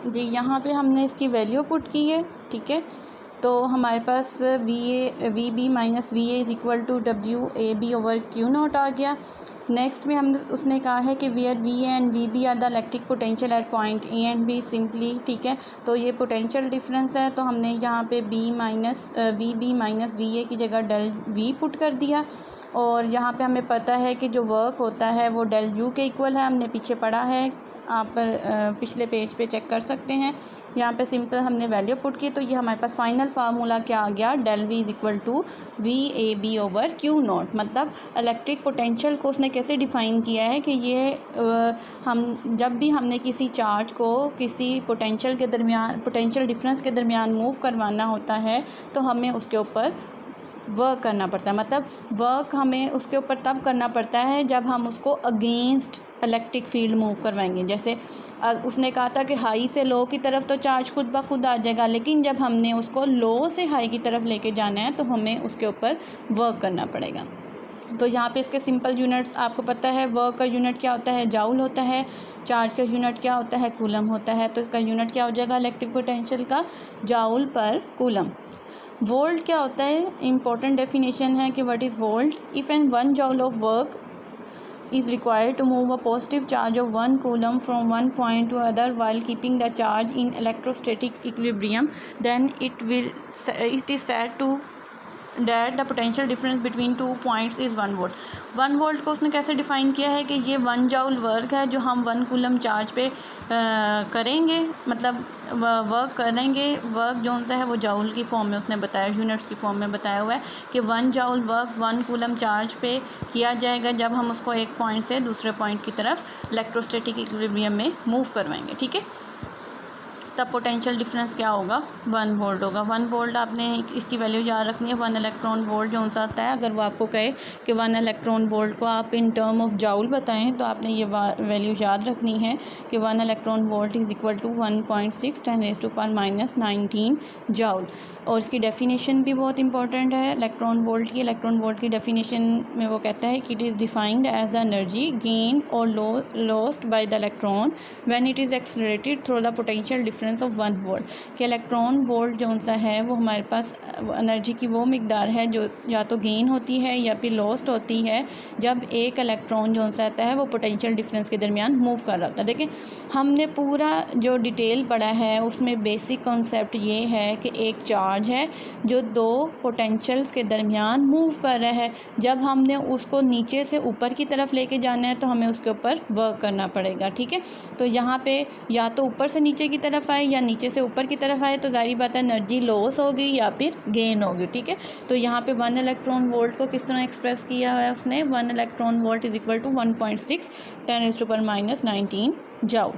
जी यहाँ पे हमने इसकी वैल्यू पुट की है, ठीक है। तो हमारे पास V B minus V A is equal to W A B over Q naught आ गया। नेक्स्ट में हमने उसने कहा है कि where V A and V B are the electric potential at point A and B simply, ठीक है। तो ये पोटेंशियल डिफरेंस है, तो हमने यहाँ पे V B minus V A की जगह डेल वी पुट कर दिया। और यहाँ पे हमें पता है कि जो वर्क होता है वो डेल यू के इक्वल है, हमने पीछे पढ़ा है, आप पिछले पेज पे चेक कर सकते हैं। यहाँ पे सिंपल हमने वैल्यू पुट की, तो ये हमारे पास फाइनल फार्मूला क्या आ गया, del V is equal to V A B over Q not. मतलब इलेक्ट्रिक पोटेंशियल को उसने कैसे डिफ़ाइन किया है कि ये हम जब भी हमने किसी चार्ज को किसी पोटेंशियल के दरमियान, पोटेंशियल डिफरेंस के दरमियान मूव करवाना होता है तो हमें उसके ऊपर वर्क करना पड़ता है। मतलब वर्क हमें उसके ऊपर तब करना पड़ता है जब हम उसको अगेंस्ट इलेक्ट्रिक फील्ड मूव करवाएंगे। जैसे उसने कहा था कि हाई से लो की तरफ तो चार्ज खुद ब खुद आ जाएगा, लेकिन जब हमने उसको लो से हाई की तरफ लेके जाना है तो हमें उसके ऊपर वर्क करना पड़ेगा। तो यहाँ पे इसके सिंपल यूनिट्स आपको पता है, वर्क का यूनिट क्या होता है, जाउल होता है। चार्ज का यूनिट क्या होता है, कूलम होता है। तो इसका यूनिट क्या हो जाएगा इलेक्ट्रिक पोटेंशियल का, जाउल पर कूलम। वोल्ट क्या होता है, इंपॉर्टेंट डेफिनेशन है कि what is volt. If and 1 joule of work is required to move a positive charge of 1 coulomb from one point to other while keeping the charge in electrostatic equilibrium, then it is said to that the potential difference between 2 points is 1 volt। 1 volt को उसने कैसे define किया है कि ये 1 joule work है जो हम 1 कूलम चार्ज पे करेंगे, मतलब वर्क करेंगे। वर्क जो सा है वो जूल की फॉर्म में उसने बताया, यूनिट्स की फॉर्म में बताया हुआ है कि 1 जूल वर्क 1 कूलम चार्ज पे किया जाएगा जब हम उसको एक पॉइंट से दूसरे पॉइंट की तरफ इलेक्ट्रोस्टैटिक इक्विलिब्रियम में मूव करवाएंगे, ठीक है। तब पोटेंशियल डिफरेंस क्या होगा, 1 वोल्ट होगा। 1 वोल्ट आपने इसकी वैल्यू याद रखनी है, 1 इलेक्ट्रॉन वोल्ट जो सा आता है। अगर वो आपको कहे कि 1 इलेक्ट्रॉन वोल्ट को आप इन टर्म ऑफ जाउल बताएं तो आपने ये वैल्यू याद रखनी है कि 1 electron volt is equal to 1.6 10⁻⁻19 joule. और इसकी डेफिनेशन भी बहुत इंपॉर्टेंट है इलेक्ट्रॉन वोल्ट की। इलेक्ट्रॉन वोल्ट की डेफिनेशन में वो कहता है कि it is defined as the energy gain और lost by the electron when it is accelerated through the potential difference of 1 volt. कि इलेक्ट्रॉन वोल्ट जो सा है वो हमारे पास एनर्जी की वो मिकदार है जो या तो गेन होती है या फिर लॉस्ट होती है जब एक इलेक्ट्रॉन जो सा आता है वो पोटेंशियल डिफरेंस के दरमियान मूव कर रहा होता है। देखिए हमने पूरा जो डिटेल पढ़ा है उसमें बेसिक कॉन्सेप्ट ये है कि एक चार्ज है जो 2 पोटेंशियल्स के दरमियान मूव कर रहा है। जब हमने उसको नीचे से ऊपर की तरफ लेके जाना है तो हमें उसके ऊपर वर्क करना पड़ेगा, ठीक है। तो यहाँ पे या तो ऊपर से नीचे की तरफ आए या नीचे से ऊपर की तरफ आए तो जाहिर बात है एनर्जी लॉस होगी या फिर गेन होगी, ठीक है। तो यहाँ पे 1 इलेक्ट्रॉन वोल्ट को किस तरह एक्सप्रेस किया है उसने, 1 electron volt is equal to 1.6 10⁻⁻19 joule.